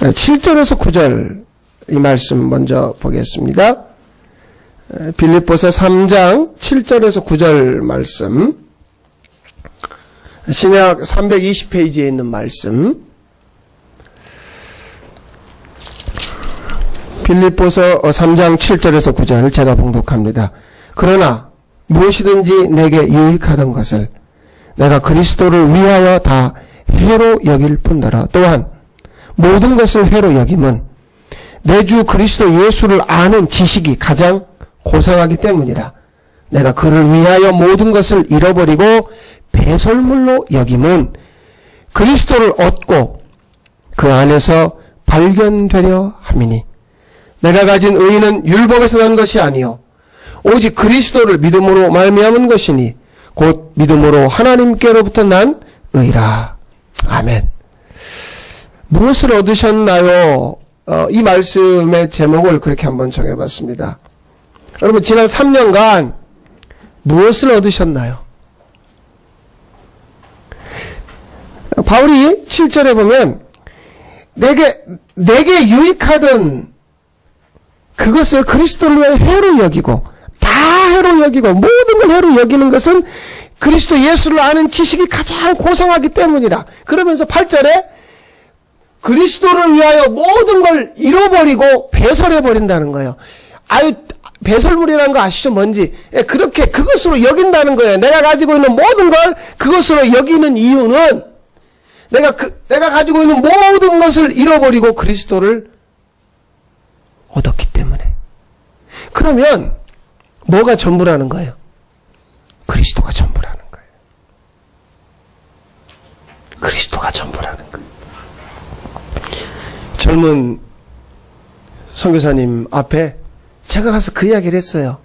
7절에서 9절 이 말씀 먼저 보겠습니다. 빌립보서 3장 7절에서 9절 말씀, 신약 320페이지에 있는 말씀, 빌립보서 3장 7절에서 9절 제가 봉독합니다. 그러나 무엇이든지 내게 유익하던 것을 내가 그리스도를 위하여 다 해로 여길 뿐더러 또한 모든 것을 해로 여김은 내 주 그리스도 예수를 아는 지식이 가장 고상하기 때문이라. 내가 그를 위하여 모든 것을 잃어버리고 배설물로 여김은 그리스도를 얻고 그 안에서 발견되려 함이니 내가 가진 의의는 율법에서 난 것이 아니요 오직 그리스도를 믿음으로 말미암은 것이니 곧 믿음으로 하나님께로부터 난 의라. 아멘. 무엇을 얻으셨나요? 이 말씀의 제목을 그렇게 한번 정해봤습니다. 여러분, 지난 3년간 무엇을 얻으셨나요? 바울이 7절에 보면 내게 유익하던 그것을 그리스도를 위해 해로 여기고 다 해로 여기고 모든 걸 해로 여기는 것은 그리스도 예수를 아는 지식이 가장 고상하기 때문이라. 그러면서 8절에 그리스도를 위하여 모든 걸 잃어버리고 배설해버린다는 거예요. 아유, 배설물이라는 거 아시죠? 뭔지. 그렇게 그것으로 여긴다는 거예요. 내가 가지고 있는 모든 걸 그것으로 여기는 이유는 내가 가지고 있는 모든 것을 잃어버리고 그리스도를 얻었기 때문에. 그러면 뭐가 전부라는 거예요? 그리스도가 전부라는 거예요. 그리스도가 전부라는 거예요. 젊은 선교사님 앞에 제가 가서 그 이야기를 했어요.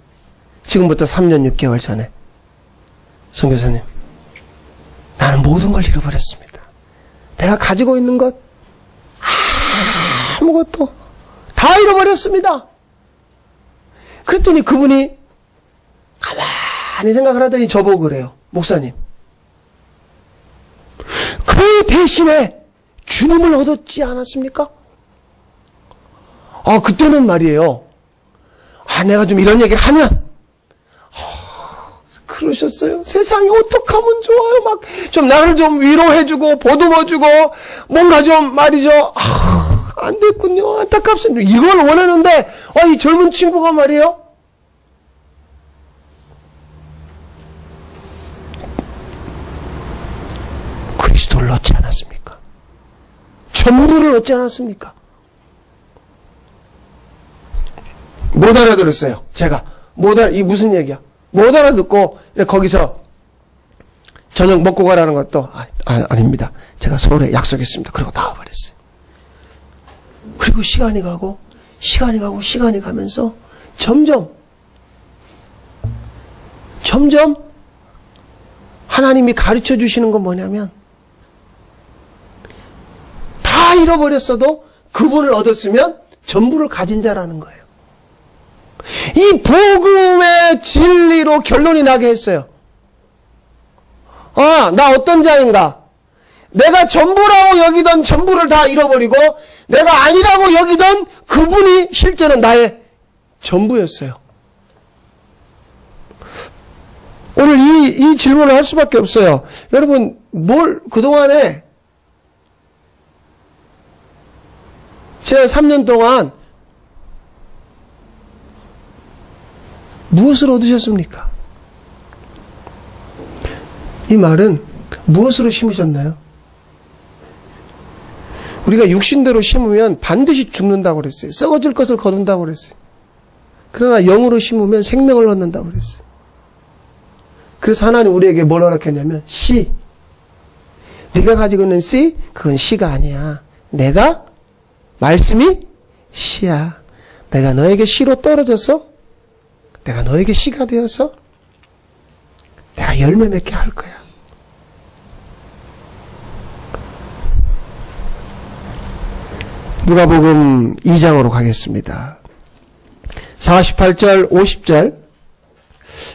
지금부터 3년 6개월 전에. 선교사님, 나는 모든 걸 잃어버렸습니다. 내가 가지고 있는 것 아무것도 다 잃어버렸습니다. 그랬더니 그분이 가만히 생각을 하더니 저보고 그래요. 목사님, 그 대신에 주님을 얻었지 않았습니까? 그때는 말이에요. 내가 좀 이런 얘기를 하면, 그러셨어요? 세상이 어떻게 하면 좋아요? 막, 좀 나를 좀 위로해주고, 보듬어주고, 뭔가 좀 말이죠. 안 됐군요. 안타깝습니다. 이걸 원하는데, 이 젊은 친구가 말이에요. 그리스도를 얻지 않았습니까? 전부를 얻지 않았습니까? 못 알아들었어요. 제가. 이 무슨 얘기야? 못 알아듣고, 거기서 저녁 먹고 가라는 것도, 아닙니다. 제가 서울에 약속했습니다. 그러고 나와버렸어요. 그리고 시간이 가면서, 점점, 하나님이 가르쳐 주시는 건 뭐냐면, 다 잃어버렸어도 그분을 얻었으면 전부를 가진 자라는 거예요. 이 복음의 진리로 결론이 나게 했어요. 나 어떤 자인가? 내가 전부라고 여기던 전부를 다 잃어버리고 내가 아니라고 여기던 그분이 실제로 나의 전부였어요. 오늘 이 질문을 할 수밖에 없어요. 여러분, 그동안에 지난 3년 동안 무엇을 얻으셨습니까? 이 말은 무엇으로 심으셨나요? 우리가 육신대로 심으면 반드시 죽는다고 그랬어요. 썩어질 것을 거둔다고 그랬어요. 그러나 영으로 심으면 생명을 얻는다고 그랬어요. 그래서 하나님 우리에게 뭘 허락했냐면 씨. 네가 가지고 있는 씨, 그건 씨가 아니야. 말씀이 씨야. 내가 너에게 씨로 떨어져서 내가 너에게 씨가 되어서 내가 열매 맺게 할 거야. 누가복음 2장으로 가겠습니다. 48절, 50절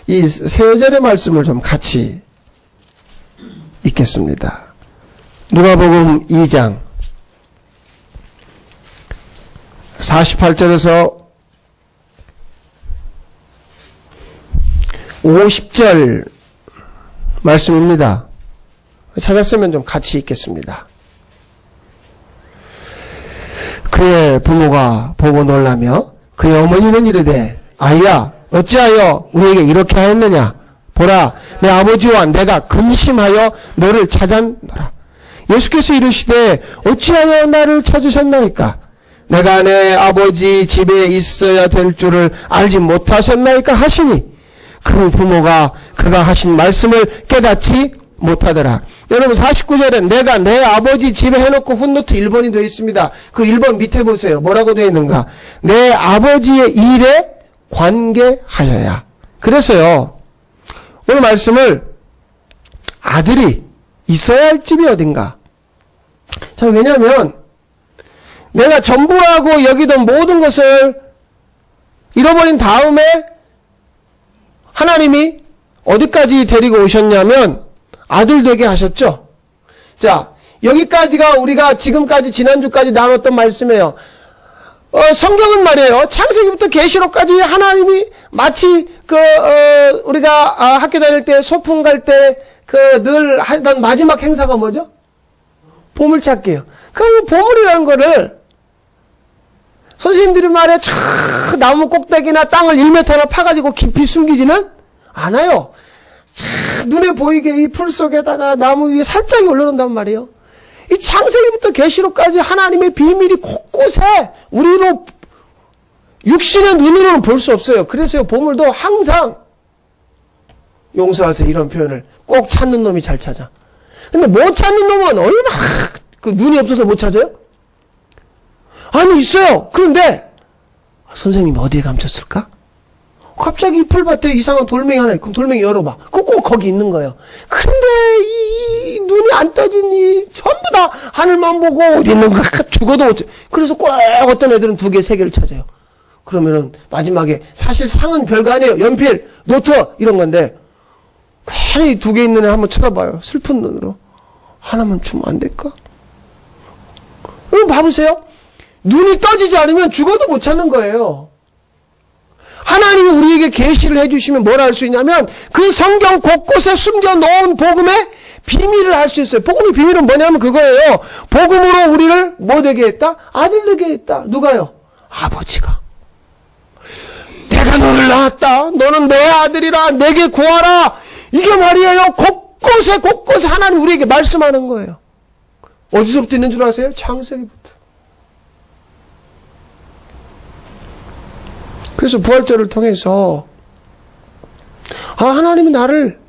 이 세 절의 말씀을 좀 같이 읽겠습니다. 누가복음 2장 48절에서 50절 말씀입니다. 찾았으면 좀 같이 읽겠습니다. 그의 부모가 보고 놀라며 그의 어머니는 이르되 아이야 어찌하여 우리에게 이렇게 하였느냐 보라 내 아버지와 내가 근심하여 너를 찾았노라. 예수께서 이르시되 어찌하여 나를 찾으셨나이까 내가 내 아버지 집에 있어야 될 줄을 알지 못하셨나이까 하시니 그 부모가 그가 하신 말씀을 깨닫지 못하더라. 여러분 49절에 내가 내 아버지 집에 해놓고 풋노트 1번이 되어 있습니다. 그 1번 밑에 보세요. 뭐라고 되어 있는가? 내 아버지의 일에 관계하여야. 그래서요 오늘 말씀을 아들이 있어야 할 집이 어딘가. 자, 왜냐하면 내가 전부라고 여기던 모든 것을 잃어버린 다음에 하나님이 어디까지 데리고 오셨냐면 아들 되게 하셨죠. 자, 여기까지가 우리가 지금까지 지난주까지 나눴던 말씀이에요. 성경은 말이에요. 창세기부터 계시록까지 하나님이 마치 우리가 학교 다닐 때 소풍 갈 때 늘 하던 마지막 행사가 뭐죠? 보물찾기예요. 그 보물이라는 거를 선생님들이 말해 저 나무 꼭대기나 땅을 1m나 파가지고 깊이 숨기지는 않아요. 눈에 보이게 이 풀 속에다가 나무 위에 살짝 올려놓는단 말이에요. 이 창세기부터 계시록까지 하나님의 비밀이 곳곳에 우리로 육신의 눈으로는 볼 수 없어요. 그래서 보물도 항상 용서하세요 이런 표현을 꼭 찾는 놈이 잘 찾아. 근데 못 찾는 놈은 얼마나 그 눈이 없어서 못 찾아요? 아니 있어요. 그런데 선생님이 어디에 감췄을까? 갑자기 이 풀밭에 이상한 돌멩이 하나 있고 돌멩이 열어봐. 꼭 거기 있는 거예요. 근데 이 눈이 안 떠지니 전부 다 하늘만 보고 어디 있는가 죽어도 못 찾아. 그래서 꼭 어떤 애들은 2개, 3개를 찾아요. 그러면은 마지막에 사실 상은 별거 아니에요. 연필, 노트 이런 건데 괜히 2개 있는 애 한번 쳐다봐요. 슬픈 눈으로. 하나만 주면 안 될까? 여러분 봐보세요. 눈이 떠지지 않으면 죽어도 못 찾는 거예요. 하나님이 우리에게 계시를 해주시면 뭘 할 수 있냐면 그 성경 곳곳에 숨겨놓은 복음의 비밀을 알 수 있어요. 복음의 비밀은 뭐냐면 그거예요. 복음으로 우리를 뭐 되게 했다? 아들 되게 했다. 누가요? 아버지가. 내가 너를 낳았다. 너는 내 아들이라. 내게 구하라. 이게 말이에요. 곳곳에 하나님 우리에게 말씀하는 거예요. 어디서부터 있는 줄 아세요? 창세기부터. 그래서 부활절을 통해서 하나님이 나를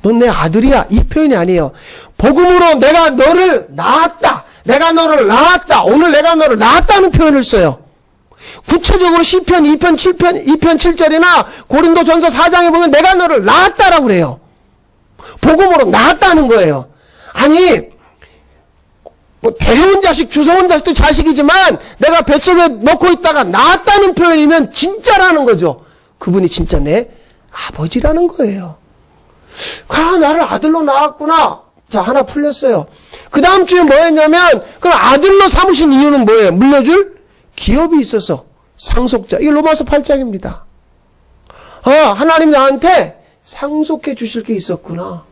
넌 내 아들이야 이 표현이 아니에요. 복음으로 내가 너를 낳았다. 내가 너를 낳았다. 오늘 내가 너를 낳았다는 표현을 써요. 구체적으로 시편 2편 7절이나 고린도전서 4장에 보면 내가 너를 낳았다라고 그래요. 복음으로 낳았다는 거예요. 아니 데려온 자식, 주워온 자식도 자식이지만 내가 뱃속에 넣고 있다가 낳았다는 표현이면 진짜라는 거죠. 그분이 진짜 내 아버지라는 거예요. 나를 아들로 낳았구나. 자, 하나 풀렸어요. 그 다음 주에 뭐 했냐면 그 아들로 삼으신 이유는 뭐예요? 물려줄 기업이 있어서 상속자. 이게 로마서 8장입니다. 하나님 나한테 상속해 주실 게 있었구나.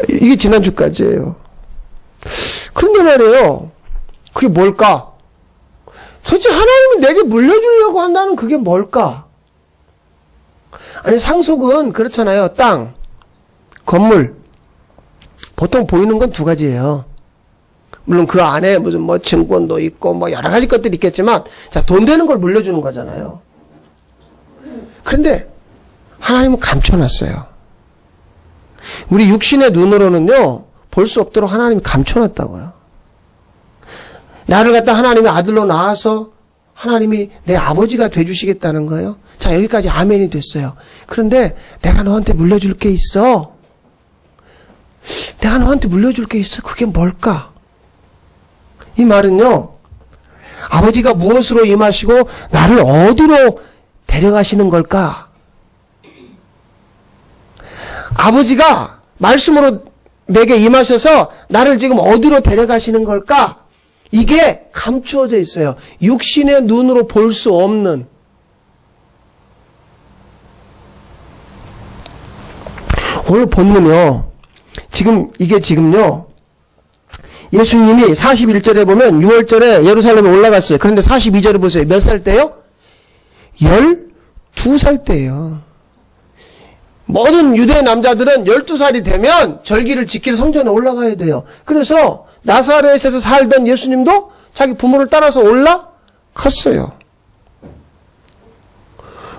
이게 지난주까지예요. 그런데 말이에요. 그게 뭘까? 도대체 하나님이 내게 물려주려고 한다는 그게 뭘까? 아니 상속은 그렇잖아요. 땅, 건물. 보통 보이는 건 2가지예요. 물론 그 안에 무슨 증권도 있고 여러 가지 것들이 있겠지만 자, 돈 되는 걸 물려주는 거잖아요. 그런데 하나님은 감춰놨어요. 우리 육신의 눈으로는요 볼 수 없도록 하나님이 감춰놨다고요. 나를 갖다 하나님이 아들로 낳아서 하나님이 내 아버지가 돼주시겠다는 거예요. 자, 여기까지 아멘이 됐어요. 그런데 내가 너한테 물려줄 게 있어. 내가 너한테 물려줄 게 있어. 그게 뭘까? 이 말은요 아버지가 무엇으로 임하시고 나를 어디로 데려가시는 걸까? 아버지가 말씀으로 내게 임하셔서 나를 지금 어디로 데려가시는 걸까? 이게 감추어져 있어요. 육신의 눈으로 볼 수 없는. 오늘 본문요. 이게 지금요. 예수님이 41절에 보면 6월절에 예루살렘에 올라갔어요. 그런데 42절에 보세요. 몇 살 때요? 12살 때예요. 모든 유대 남자들은 12살이 되면 절기를 지킬 성전에 올라가야 돼요. 그래서 나사렛에서 살던 예수님도 자기 부모를 따라서 올라갔어요.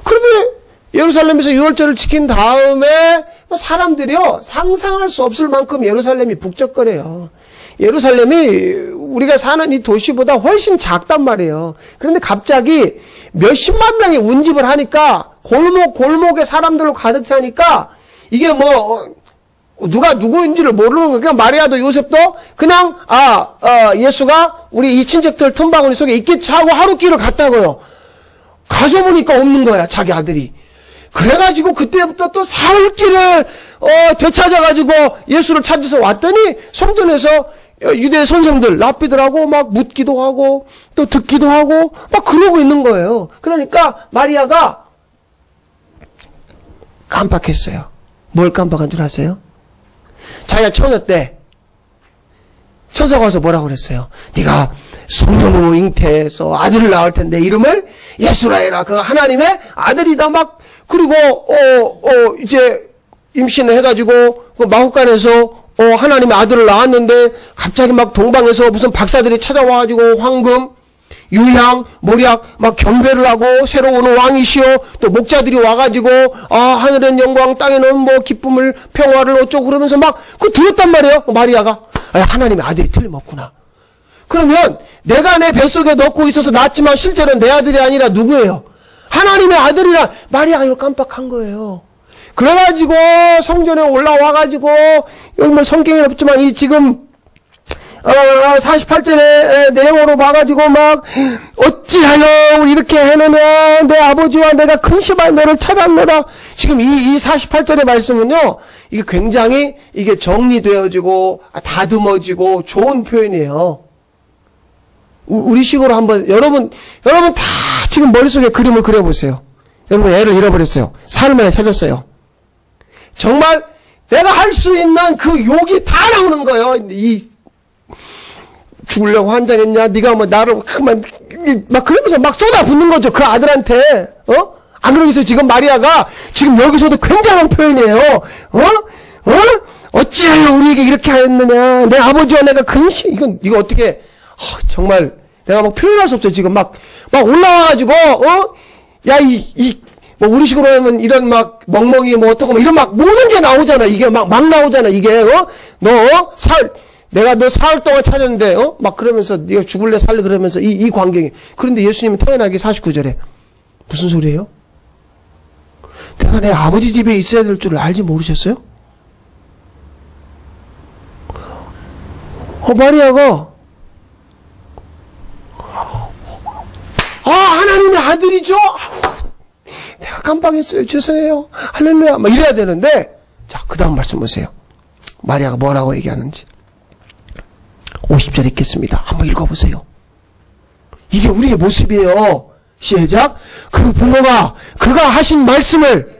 그런데 예루살렘에서 유월절을 지킨 다음에 사람들이요 상상할 수 없을 만큼 예루살렘이 북적거려요. 예루살렘이 우리가 사는 이 도시보다 훨씬 작단 말이에요. 그런데 갑자기 몇십만 명이 운집을 하니까 골목에 사람들로 가득 차니까 이게 누가 누구인지를 모르는 거예요. 그냥 마리아도 요셉도 그냥 예수가 우리 이 친척들 틈바구니 속에 있겠지 하고 하루길을 갔다고요. 가져보니까 없는 거야, 자기 아들이. 그래가지고 그때부터 또 사흘길을 되찾아가지고 예수를 찾아서 왔더니 성전에서 유대 선생들 랍비들하고 막 묻기도 하고 또 듣기도 하고 막 그러고 있는 거예요. 그러니까 마리아가 깜빡했어요. 뭘 깜빡한 줄 아세요? 자기가 처녀 때 천사가 와서 뭐라고 그랬어요? 네가 성령으로 잉태해서 아들을 낳을 텐데 이름을 예수라 해라. 그 하나님의 아들이다 막. 그리고 이제 임신을 해가지고 그 마हु간에서 하나님의 아들을 낳았는데 갑자기 막 동방에서 무슨 박사들이 찾아와가지고 황금, 유향, 모략 막 경배를 하고 새로 오는 왕이시여 또 목자들이 와가지고 하늘엔 영광 땅에는 뭐 기쁨을 평화를 어쩌고 그러면서 막 그거 들었단 말이에요. 마리아가 하나님의 아들이 틀림없구나. 그러면 내가 내 뱃속에 넣고 있어서 낳았지만 실제로는 내 아들이 아니라 누구예요? 하나님의 아들이라. 마리아가 이걸 깜빡한 거예요. 그래가지고 성전에 올라와가지고 여기 뭐 성경에 없지만 이 지금 48절의 내용으로 봐가지고 막 어찌하여 우리 이렇게 해놓으면 내 아버지와 내가 근심하여 너를 찾았노라. 지금 이 48절의 말씀은요 이게 굉장히 이게 정리되어지고 다듬어지고 좋은 표현이에요. 우리식으로 한번 여러분 다 지금 머릿속에 그림을 그려보세요. 여러분 애를 잃어버렸어요. 사흘 만에 찾았어요. 정말 내가 할 수 있는 그 욕이 다 나오는 거예요. 죽으려고 환장했냐? 네가 뭐 나를 막 그러면서 막 쏟아붓는 거죠. 그 아들한테. 안 그러겠어요? 지금 마리아가 지금 여기서도 굉장한 표현이에요. 어찌하여 우리에게 이렇게 하였느냐? 내 아버지와 내가 근심. 이거 어떻게 정말 내가 막 표현할 수 없어요. 지금 막 올라와가지고 뭐 우리식으로 하면 이런 막 멍멍이 뭐 어떻고 뭐 이런 막 모든 게 나오잖아. 이게 막 나오잖아. 이게 내가 너 사흘 동안 찾았는데 막 그러면서 네가 죽을래 살래 그러면서 이 광경이. 그런데 예수님은 태어나기 49절에 무슨 소리예요? 내가 내 아버지 집에 있어야 될 줄 알지 모르셨어요? 마리아가 하나님의 아들이죠. 내가 깜빡했어요. 죄송해요. 할렐루야. 막 이래야 되는데 자, 그 다음 말씀 보세요. 마리아가 뭐라고 얘기하는지 50절 읽겠습니다. 한번 읽어보세요. 이게 우리의 모습이에요. 시작. 그 부모가 그가 하신 말씀을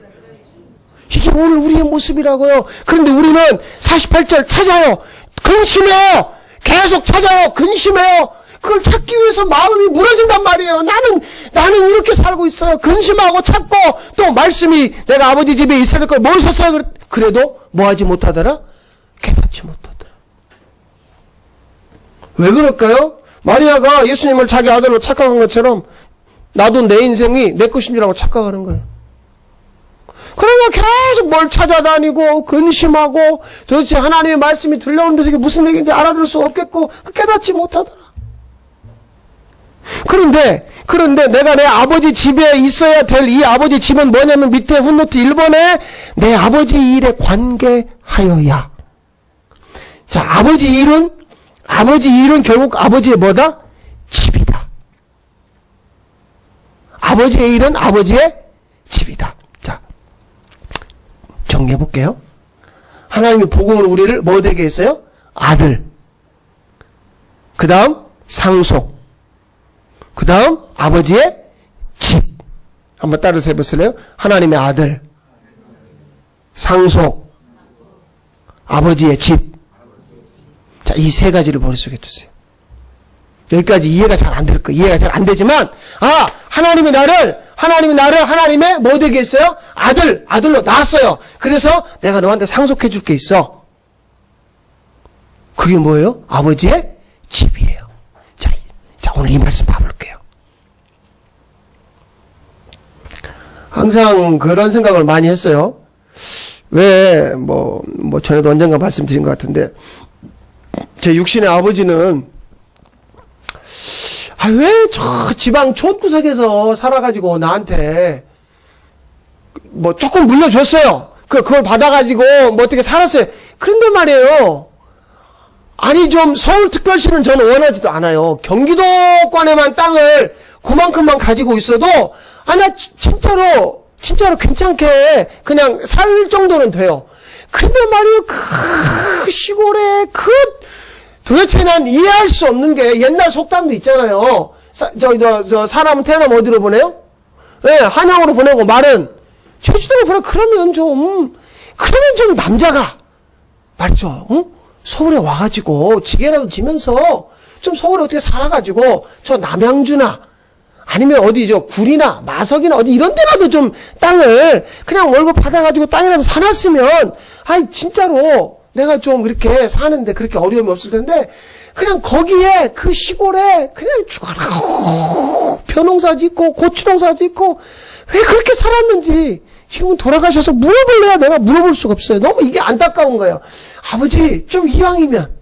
이게 오늘 우리의 모습이라고요. 그런데 우리는 48절 찾아요. 근심해요. 계속 찾아요. 근심해요. 그걸 찾기 위해서 마음이 무너진단 말이에요. 나는 이렇게 살고 있어요. 근심하고 찾고 또 말씀이 내가 아버지 집에 있어야 될 걸 모르셨어요. 그래도 뭐 하지 못하더라? 깨닫지 못하더라. 왜 그럴까요? 마리아가 예수님을 자기 아들로 착각한 것처럼 나도 내 인생이 내 것인 줄 알고 착각하는 거예요. 그러니까 계속 뭘 찾아다니고 근심하고 도대체 하나님의 말씀이 들려오는데 이게 무슨 얘기인지 알아들을 수 없겠고 깨닫지 못하더라. 그런데 내가 내 아버지 집에 있어야 될 이 아버지 집은 뭐냐면 밑에 훗노트 1번에 내 아버지 일에 관계하여야. 자, 아버지 일은 결국 아버지의 뭐다? 집이다. 아버지의 일은 아버지의 집이다. 자, 정리해 볼게요. 하나님의 복음으로 우리를 뭐 되게 했어요? 아들. 그 다음 상속. 그 다음 아버지의 집. 한번 따라서 해보실래요? 하나님의 아들, 상속, 아버지의 집. 자, 이 세 가지를 머릿속에 두세요. 여기까지 이해가 잘 안 될 거예요. 이해가 잘 안 되지만, 하나님이 나를 하나님의 뭐 되게 했어요? 아들로 낳았어요. 그래서 내가 너한테 상속해 줄 게 있어. 그게 뭐예요? 아버지의 집이에요. 자, 오늘 이 말씀 봐볼게요. 항상 그런 생각을 많이 했어요. 왜, 전에도 언젠가 말씀드린 것 같은데, 제 육신의 아버지는, 왜 저 지방 촌구석에서 살아가지고 나한테, 조금 물려줬어요. 그걸 받아가지고, 어떻게 살았어요. 그런데 말이에요. 아니, 좀 서울특별시는 저는 원하지도 않아요. 경기도권에만 땅을 그만큼만 가지고 있어도, 나 진짜로 괜찮게 그냥 살 정도는 돼요. 근데 말이에요, 그 시골에 도대체 난 이해할 수 없는 게 옛날 속담도 있잖아요. 사람은 태어나면 어디로 보내요? 네, 한양으로 보내고 말은 제주도로 보내. 그러면 좀 남자가 말이죠. 서울에 와가지고 지게라도 지면서 좀 서울에 어떻게 살아가지고 저 남양주나 아니면 어디죠? 구리나 마석이나 어디 이런 데라도 좀 땅을 그냥 월급 받아가지고 땅이라도 사놨으면 진짜로 내가 좀 이렇게 사는데 그렇게 어려움이 없을 텐데 그냥 거기에 그 시골에 그냥 벼농사 짓고 고추농사 짓고 왜 그렇게 살았는지 지금은 돌아가셔서 물어볼래야 내가 물어볼 수가 없어요. 너무 이게 안타까운 거예요. 아버지 좀 이왕이면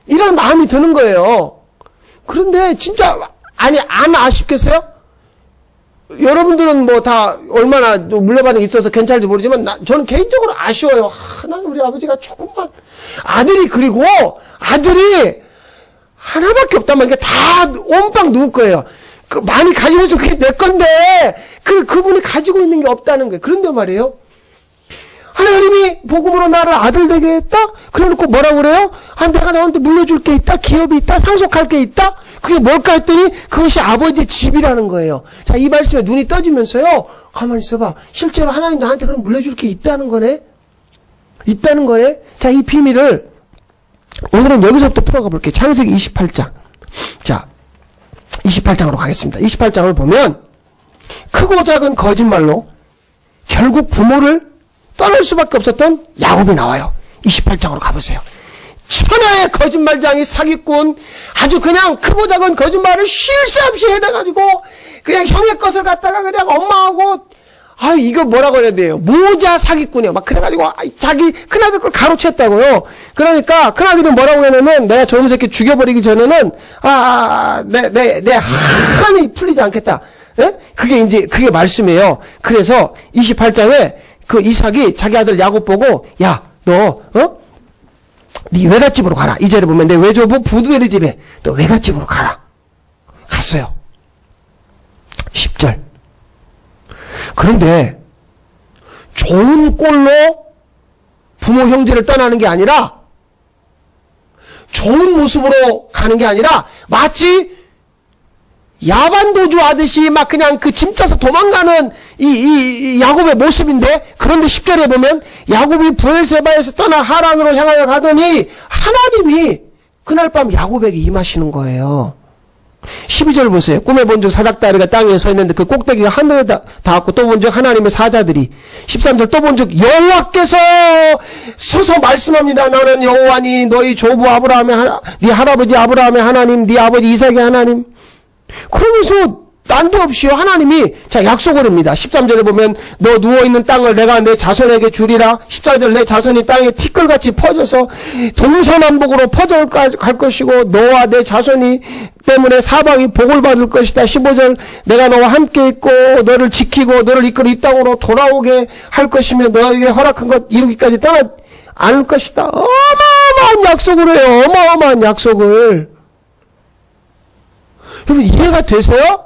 이런 마음이 드는 거예요. 그런데 진짜 안 아쉽겠어요? 여러분들은 다 얼마나 물려받은 게 있어서 괜찮을지 모르지만 저는 개인적으로 아쉬워요. 난 우리 아버지가 조금만 그리고 아들이 하나밖에 없다면 이게 다 온빵 누울 거예요. 많이 가지고 있으면 그게 내 건데 그분이 가지고 있는 게 없다는 거예요. 그런데 말이에요. 하나님이 복음으로 나를 아들 되게 했다? 그래 놓고 뭐라고 그래요? 내가 너한테 물려줄 게 있다? 기업이 있다? 상속할 게 있다? 그게 뭘까 했더니 그것이 아버지의 집이라는 거예요. 자, 이 말씀에 눈이 떠지면서요. 가만히 있어봐. 실제로 하나님 나한테 그럼 물려줄 게 있다는 거네? 자, 이 비밀을 오늘은 여기서부터 풀어가 볼게요. 창세기 28장. 자, 28장으로 가겠습니다. 28장을 보면 크고 작은 거짓말로 결국 부모를 떠날 수밖에 없었던 야곱이 나와요. 28장으로 가보세요. 천하의 거짓말장이 사기꾼, 아주 그냥 크고 작은 거짓말을 쉴 새 없이 해대가지고 그냥 형의 것을 갖다가 그냥 엄마하고 이거 뭐라고 해야 돼요? 모자 사기꾼이요. 막 그래가지고 자기 큰아들 걸 가로챘다고요. 그러니까 큰아들이 뭐라고 했냐면 내가 저놈 새끼 죽여버리기 전에는 내 한이 풀리지 않겠다. 예? 그게 말씀이에요. 그래서 28장에 그 이삭이 자기 아들 야곱 보고 너 네 외갓집으로 가라. 2절에 보면 내 외조부 부두엘의 집에 너 외갓집으로 가라. 갔어요. 10절. 그런데 좋은 꼴로 부모 형제를 떠나는 게 아니라 좋은 모습으로 가는 게 아니라 마치 야반도주 하듯이 막 그냥 짐 짜서 도망가는 이 야곱의 모습인데, 그런데 10절에 보면 야곱이 브엘세바에서 떠나 하란으로 향하여 가더니 하나님이 그날 밤 야곱에게 임하시는 거예요. 12절 보세요. 꿈에 본즉 사닥다리가 땅에 서 있는데 그 꼭대기가 하늘에 닿았고 또 본즉 하나님의 사자들이. 13절 또 본즉 여호와께서 서서 말씀합니다. 나는 여호와니 너희 조부 아브라함의 네 할아버지 아브라함의 하나님, 네 아버지 이삭의 하나님. 그러면서 난데없이요 하나님이 약속을 합니다. 13절에 보면 너 누워있는 땅을 내가 내 자손에게 주리라. 14절 내 자손이 땅에 티끌같이 퍼져서 동서남북으로 퍼져갈 것이고 너와 내 자손이 때문에 사방이 복을 받을 것이다. 15절 내가 너와 함께 있고 너를 지키고 너를 이끌어 이 땅으로 돌아오게 할 것이며 너에게 허락한 것 이루기까지 떠나 않을 것이다. 어마어마한 약속을 해요. 어마어마한 약속을. 여러분 이해가 되세요?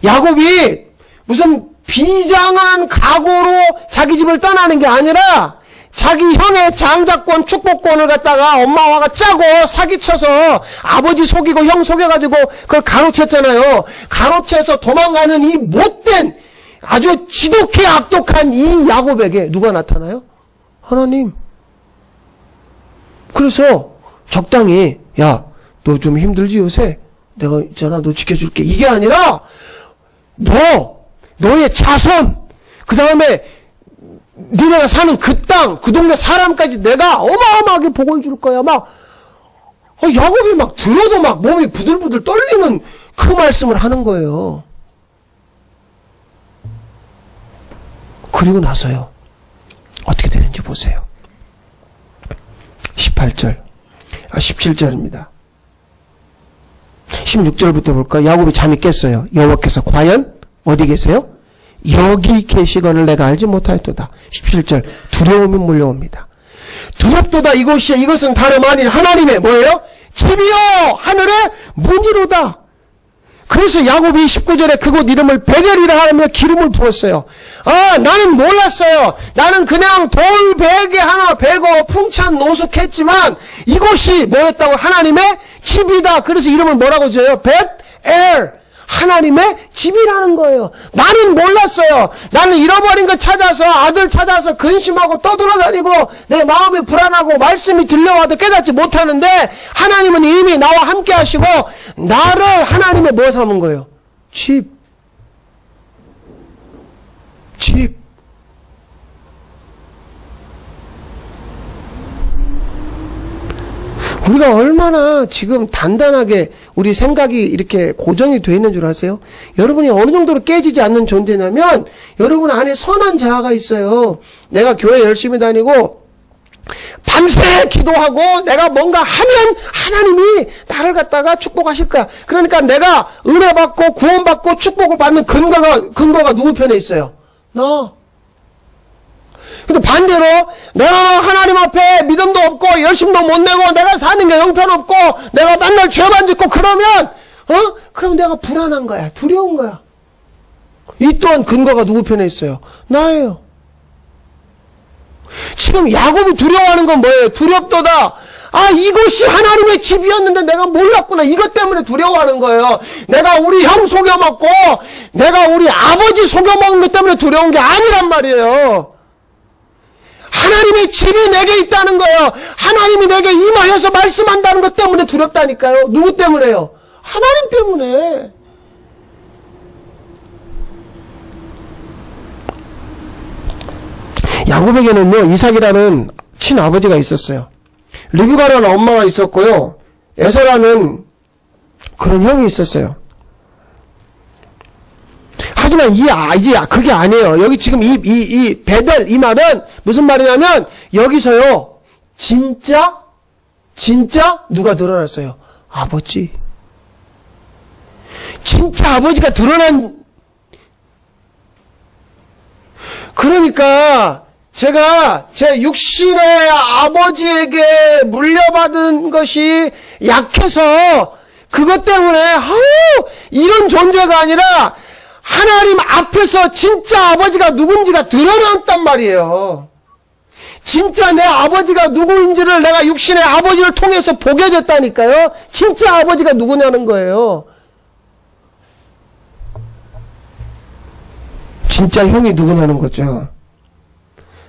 야곱이 무슨 비장한 각오로 자기 집을 떠나는 게 아니라 자기 형의 장자권, 축복권을 갖다가 엄마와가 짜고 사기쳐서 아버지 속이고 형 속여가지고 그걸 가로챘잖아요. 가로채서 도망가는 이 못된 아주 지독해 악독한 이 야곱에게 누가 나타나요? 하나님. 그래서 적당히 야, 너 좀 힘들지 요새? 내가 있잖아, 너 지켜줄게. 이게 아니라 너의 자손, 그 다음에 니네가 사는 그 땅, 그 동네 사람까지 내가 어마어마하게 복을 줄 거야. 막 야곱이 막 들어도 막 몸이 부들부들 떨리는 그 말씀을 하는 거예요. 그리고 나서요, 어떻게 되는지 보세요. 17절입니다. 16절부터 볼까? 야곱이 잠이 깼어요. 여호와께서 과연 어디 계세요? 여기 계시거늘 내가 알지 못하였도다. 17절, 두려움이 몰려옵니다. 두렵도다 이것은 다름 아닌 하나님의 뭐예요? 집이요 하늘의 문이로다. 그래서 야곱이 19절에 그곳 이름을 베델이라 하며 기름을 부었어요. 나는 몰랐어요. 나는 그냥 돌 베개 하나 베고 풍찬 노숙했지만 이곳이 뭐였다고? 하나님의 집이다. 그래서 이름을 뭐라고 지어요? 벳엘, 하나님의 집이라는 거예요. 나는 몰랐어요. 나는 잃어버린 거 찾아서, 아들 찾아서 근심하고 떠돌아다니고 내 마음이 불안하고 말씀이 들려와도 깨닫지 못하는데 하나님은 이미 나와 함께 하시고 나를 하나님의 뭐 삼은 거예요? 집. 우리가 얼마나 지금 단단하게 우리 생각이 이렇게 고정이 되어 있는 줄 아세요? 여러분이 어느 정도로 깨지지 않는 존재냐면 여러분 안에 선한 자아가 있어요. 내가 교회 열심히 다니고 밤새 기도하고 내가 뭔가 하면 하나님이 나를 갖다가 축복하실 거야. 그러니까 내가 은혜 받고 구원 받고 축복을 받는 근거가 누구 편에 있어요? 나. 근데 반대로 내가 하나님 앞에 믿음도 없고 열심도 못 내고 내가 사는 게 형편없고 내가 맨날 죄만 짓고 그러면 그럼 내가 불안한 거야. 두려운 거야. 이 또한 근거가 누구 편에 있어요? 나예요. 지금 야곱이 두려워하는 건 뭐예요? 두렵도다. 이것이 하나님의 집이었는데 내가 몰랐구나. 이것 때문에 두려워하는 거예요. 내가 우리 형 속여먹고 내가 우리 아버지 속여먹는 것 때문에 두려운 게 아니란 말이에요. 하나님의 집이 내게 있다는 거예요. 하나님이 내게 임하여서 말씀한다는 것 때문에 두렵다니까요. 누구 때문에요? 하나님 때문에. 야곱에게는요, 이삭이라는 친아버지가 있었어요. 리브가라는 엄마가 있었고요, 에서라는 그런 형이 있었어요. 하지만 그게 아니에요. 여기 지금 이 베델, 이 말은 무슨 말이냐면, 여기서요, 진짜 누가 드러났어요? 아버지. 진짜 아버지가 드러난, 그러니까, 제가 제 육신의 아버지에게 물려받은 것이 약해서, 그것 때문에, 이런 존재가 아니라, 하나님 앞에서 진짜 아버지가 누군지가 드러났단 말이에요. 진짜 내 아버지가 누구인지를 내가 육신의 아버지를 통해서 보게 됐다니까요. 진짜 아버지가 누구냐는 거예요. 진짜 형이 누구냐는 거죠.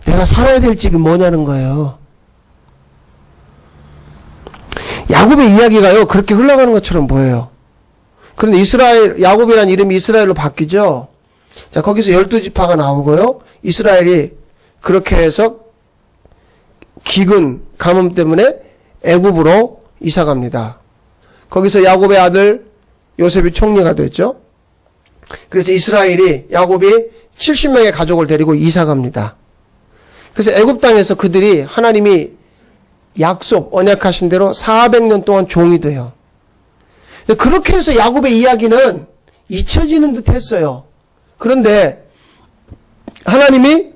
내가 살아야 될 집이 뭐냐는 거예요. 야곱의 이야기가요, 그렇게 흘러가는 것처럼 보여요. 그런데 야곱이라는 이름이 이스라엘로 바뀌죠. 자, 거기서 12지파가 나오고요. 이스라엘이 그렇게 해서 기근, 가뭄 때문에 애굽으로 이사갑니다. 거기서 야곱의 아들 요셉이 총리가 됐죠. 그래서 야곱이 70명의 가족을 데리고 이사갑니다. 그래서 애굽 땅에서 그들이 하나님이 언약하신 대로 400년 동안 종이 돼요. 그렇게 해서 야곱의 이야기는 잊혀지는 듯 했어요. 그런데 하나님이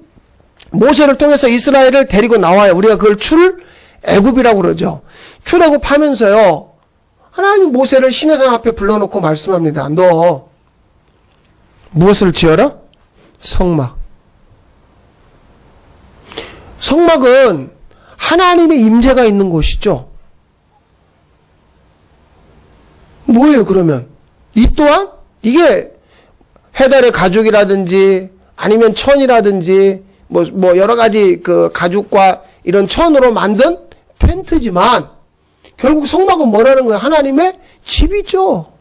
모세를 통해서 이스라엘을 데리고 나와요. 우리가 그걸 출애굽이라고 그러죠. 출애굽하면서요, 하나님 모세를 시내산 앞에 불러놓고 말씀합니다. 너 무엇을 지어라? 성막. 성막은 하나님의 임재가 있는 곳이죠. 뭐예요, 그러면? 이 또한 이게 해달의 가죽이라든지 아니면 천이라든지 뭐 여러 가지 그 가죽과 이런 천으로 만든 텐트지만 결국 성막은 뭐라는 거예요? 하나님의 집이죠.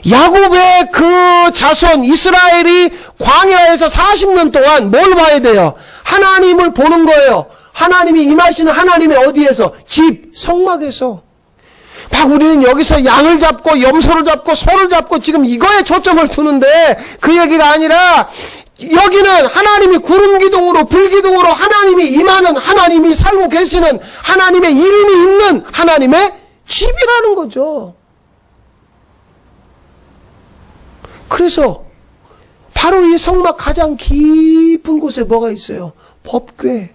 야곱의 그 자손 이스라엘이 광야에서 40년 동안 뭘 봐야 돼요? 하나님을 보는 거예요. 하나님이 임하시는 하나님의 어디에서? 집, 성막에서. 막 우리는 여기서 양을 잡고 염소를 잡고 소를 잡고 지금 이거에 초점을 두는데 그 얘기가 아니라 여기는 하나님이 구름 기둥으로 불 기둥으로 하나님이 임하는, 하나님이 살고 계시는, 하나님의 이름이 있는 하나님의 집이라는 거죠. 그래서 바로 이 성막 가장 깊은 곳에 뭐가 있어요? 법궤.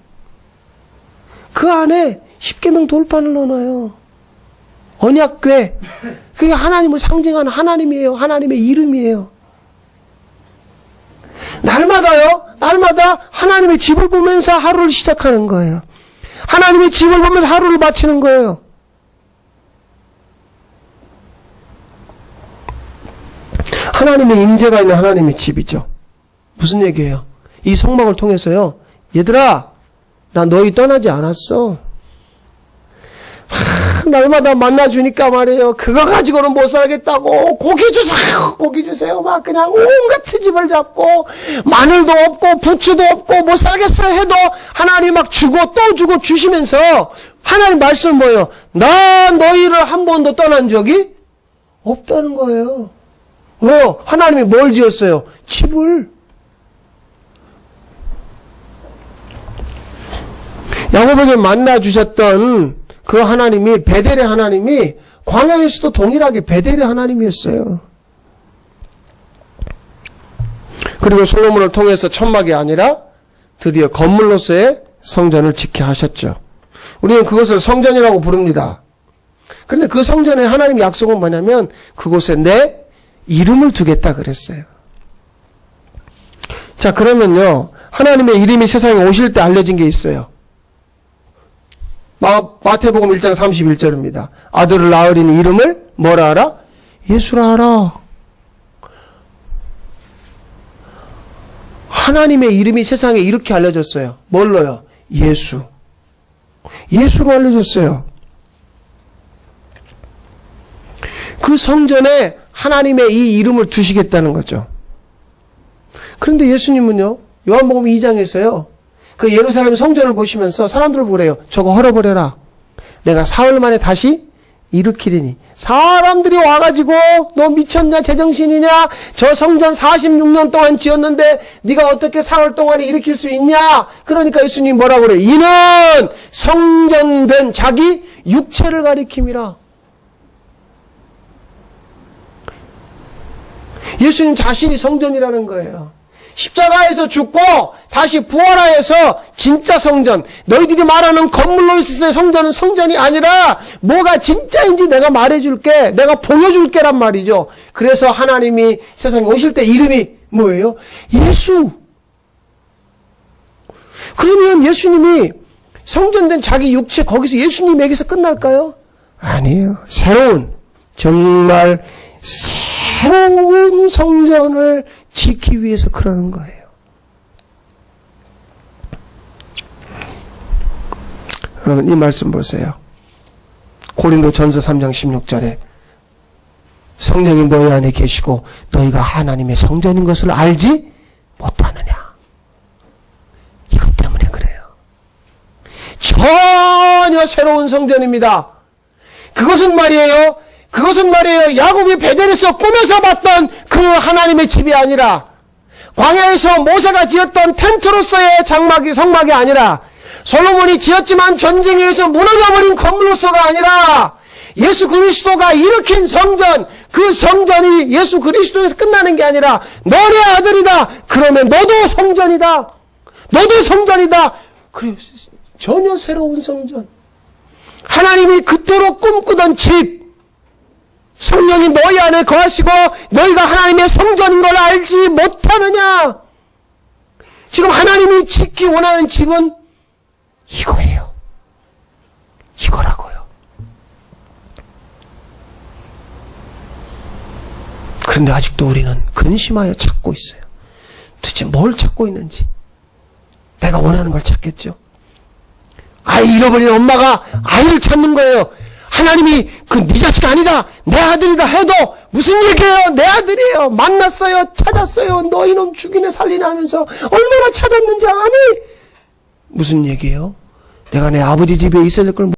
그 안에 십계명 돌판을 넣어놔요. 언약궤. 그게 하나님을 상징하는 하나님이에요. 하나님의 이름이에요. 날마다 하나님의 집을 보면서 하루를 시작하는 거예요. 하나님의 집을 보면서 하루를 마치는 거예요. 하나님의 임재가 있는 하나님의 집이죠. 무슨 얘기예요? 이 성막을 통해서요. 얘들아, 나 너희 떠나지 않았어. 날마다 만나주니까 말이에요. 그거 가지고는 못 살겠다고. 고기 주세요. 고기 주세요. 막 그냥 온갖 트집을 잡고 마늘도 없고 부추도 없고 못 살겠어요 해도 하나님 막 주고 또 주고 주시면서 하나님 말씀은 뭐예요? 나 너희를 한 번도 떠난 적이 없다는 거예요. 하나님이 뭘 지었어요? 집을. 야곱에게 만나주셨던 그 하나님이, 베델의 하나님이 광야에서도 동일하게 베델의 하나님이었어요. 그리고 솔로몬을 통해서 천막이 아니라 드디어 건물로서의 성전을 짓게 하셨죠. 우리는 그것을 성전이라고 부릅니다. 그런데 그 성전의 하나님의 약속은 뭐냐면 그곳에 내 이름을 두겠다 그랬어요. 자, 그러면요, 하나님의 이름이 세상에 오실 때 알려진 게 있어요. 마태복음 1장 31절입니다. 아들을 낳으리니 이름을 뭐라 하라? 예수라 하라. 하나님의 이름이 세상에 이렇게 알려졌어요. 뭘로요? 예수. 예수로 알려졌어요. 그 성전에 하나님의 이 이름을 두시겠다는 거죠. 그런데 예수님은요, 요한복음 2장에서요, 그 예루살렘 성전을 보시면서 사람들을 보래요. 저거 헐어버려라. 내가 사흘 만에 다시 일으키리니. 사람들이 와가지고 너 미쳤냐? 제정신이냐? 저 성전 46년 동안 지었는데 네가 어떻게 사흘 동안에 일으킬 수 있냐? 그러니까 예수님이 뭐라고 그래요? 이는 성전된 자기 육체를 가리킴이라. 예수님 자신이 성전이라는 거예요. 십자가에서 죽고 다시 부활하여서 진짜 성전, 너희들이 말하는 건물로 있을 성전은 성전이 아니라 뭐가 진짜인지 내가 말해줄게, 내가 보여줄게란 말이죠. 그래서 하나님이 세상에 오실 때 이름이 뭐예요? 예수. 그러면 예수님이 성전된 자기 육체 거기서 예수님에게서 끝날까요? 아니에요. 새로운, 정말 새로운 성전을 짓기 위해서 그러는 거예요. 여러분, 이 말씀 보세요. 고린도전서 3장 16절에 성령이 너희 안에 계시고 너희가 하나님의 성전인 것을 알지 못하느냐. 이것 때문에 그래요. 전혀 새로운 성전입니다. 그것은 말이에요, 야곱이 베델에서 꿈에서 봤던 그 하나님의 집이 아니라, 광야에서 모세가 지었던 텐트로서의 성막이 아니라, 솔로몬이 지었지만 전쟁에 의해서 무너져버린 건물로서가 아니라, 예수 그리스도가 일으킨 성전, 그 성전이 예수 그리스도에서 끝나는 게 아니라 너네 아들이다. 그러면 너도 성전이다. 너도 성전이다. 그래, 전혀 새로운 성전. 하나님이 그토록 꿈꾸던 집, 성령이 너희 안에 거하시고 너희가 하나님의 성전인 걸 알지 못하느냐? 지금 하나님이 짓기 원하는 집은 이거예요. 이거라고요. 그런데 아직도 우리는 근심하여 찾고 있어요. 도대체 뭘 찾고 있는지. 내가 원하는 걸 찾겠죠. 아이 잃어버린 엄마가 아이를 찾는 거예요. 하나님이 네 자식 아니다, 내 아들이다 해도 무슨 얘기예요? 내 아들이에요. 만났어요, 찾았어요. 너 이놈 죽이네 살리네 하면서 얼마나 찾았는지 아니? 무슨 얘기예요? 내가 내 아버지 집에 있어야 될 걸